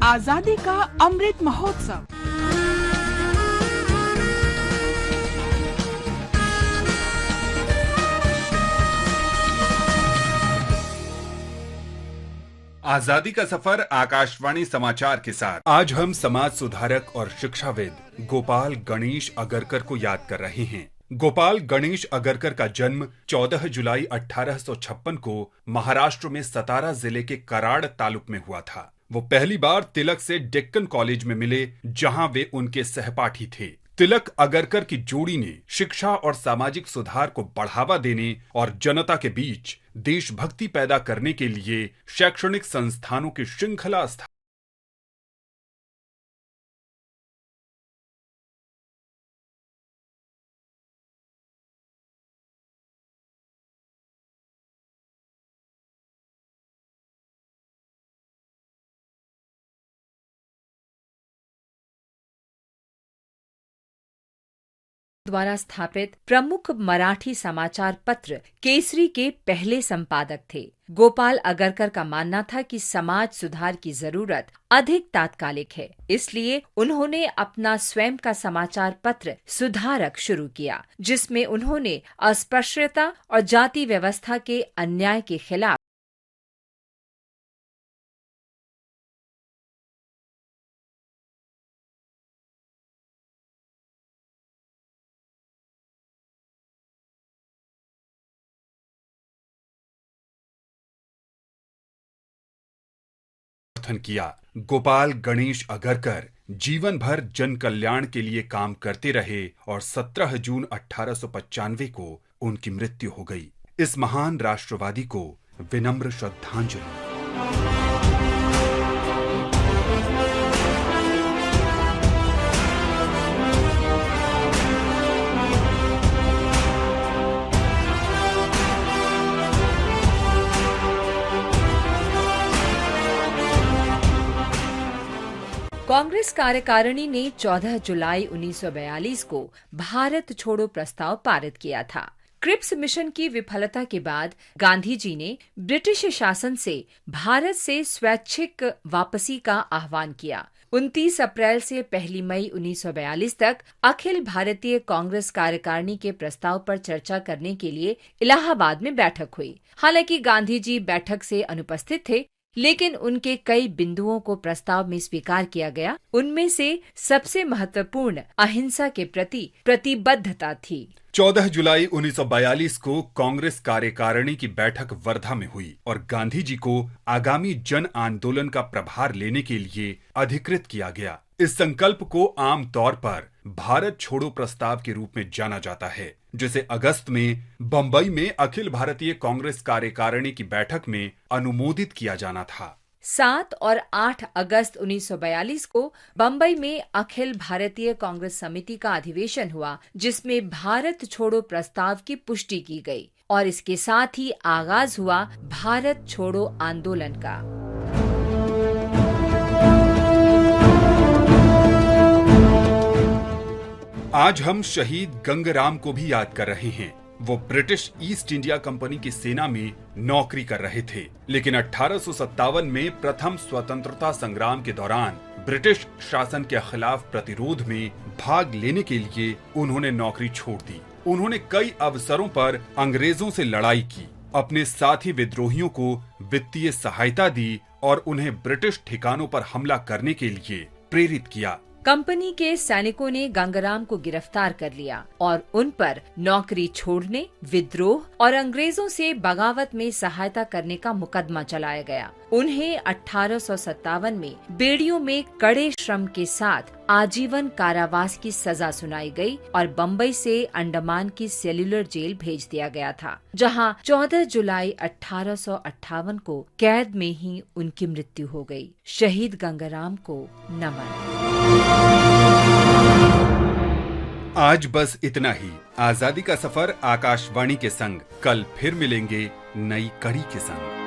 आजादी का अमृत महोत्सव। आजादी का सफर आकाशवाणी समाचार के साथ आज हम समाज सुधारक और शिक्षाविद गोपाल गणेश अगरकर को याद कर रहे हैं। गोपाल गणेश अगरकर का जन्म 14 जुलाई 1856 को महाराष्ट्र में सतारा जिले के कराड़ तालुक में हुआ था। वो पहली बार तिलक से डेक्कन कॉलेज में मिले, जहां वे उनके सहपाठी थे। तिलक अगरकर की जोड़ी ने शिक्षा और सामाजिक सुधार को बढ़ावा देने और जनता के बीच देशभक्ति पैदा करने के लिए शैक्षणिक संस्थानों की श्रृंखला स्थापित। द्वारा स्थापित प्रमुख मराठी समाचार पत्र केसरी के पहले संपादक थे। गोपाल अगरकर का मानना था कि समाज सुधार की जरूरत अधिक तात्कालिक है, इसलिए उन्होंने अपना स्वयं का समाचार पत्र सुधारक शुरू किया, जिसमें उन्होंने अस्पृश्यता और जाति व्यवस्था के अन्याय के खिलाफ किया। गोपाल गणेश अगरकर जीवन भर जन कल्याण के लिए काम करते रहे और 17 जून 1895 को उनकी मृत्यु हो गई। इस महान राष्ट्रवादी को विनम्र श्रद्धांजलि। कांग्रेस कार्यकारिणी ने 14 जुलाई 1942 को भारत छोड़ो प्रस्ताव पारित किया था। क्रिप्स मिशन की विफलता के बाद गांधी जी ने ब्रिटिश शासन से भारत से स्वैच्छिक वापसी का आह्वान किया। 29 अप्रैल से 1 मई 1942 तक अखिल भारतीय कांग्रेस कार्यकारिणी के प्रस्ताव पर चर्चा करने के लिए इलाहाबाद में बैठक हुई। हालांकि गांधी जी बैठक से अनुपस्थित थे, लेकिन उनके कई बिंदुओं को प्रस्ताव में स्वीकार किया गया। उनमें से सबसे महत्वपूर्ण अहिंसा के प्रति प्रतिबद्धता थी। 14 जुलाई 1942 को कांग्रेस कार्यकारिणी की बैठक वर्धा में हुई और गांधी जी को आगामी जन आंदोलन का प्रभार लेने के लिए अधिकृत किया गया। इस संकल्प को आम तौर पर भारत छोड़ो प्रस्ताव के रूप में जाना जाता है, जिसे अगस्त में बंबई में अखिल भारतीय कांग्रेस कार्यकारिणी की बैठक में अनुमोदित किया जाना था। 7 और 8 अगस्त 1942 को बंबई में अखिल भारतीय कांग्रेस समिति का अधिवेशन हुआ, जिसमें भारत छोड़ो प्रस्ताव की पुष्टि की गई और इसके साथ ही आगाज हुआ भारत छोड़ो आंदोलन का। आज हम शहीद गंगराम को भी याद कर रहे हैं। वो ब्रिटिश ईस्ट इंडिया कंपनी की सेना में नौकरी कर रहे थे, लेकिन 1857 में प्रथम स्वतंत्रता संग्राम के दौरान ब्रिटिश शासन के खिलाफ प्रतिरोध में भाग लेने के लिए उन्होंने नौकरी छोड़ दी। उन्होंने कई अवसरों पर अंग्रेजों से लड़ाई की, अपने साथी विद्रोहियों को वित्तीय सहायता दी और उन्हें ब्रिटिश ठिकानों पर हमला करने के लिए प्रेरित किया। कंपनी के सैनिकों ने गंगराम को गिरफ्तार कर लिया और उन पर नौकरी छोड़ने, विद्रोह और अंग्रेजों से बगावत में सहायता करने का मुकदमा चलाया गया। उन्हें 1857 में बेड़ियों में कड़े श्रम के साथ आजीवन कारावास की सजा सुनाई गई और बंबई से अंडमान की सेल्युलर जेल भेज दिया गया था, जहां 14 जुलाई 1858 को कैद में ही उनकी मृत्यु हो गई। शहीद गंगराम को नमन। आज बस इतना ही। आजादी का सफर आकाशवाणी के संग। कल फिर मिलेंगे नई कड़ी के संग।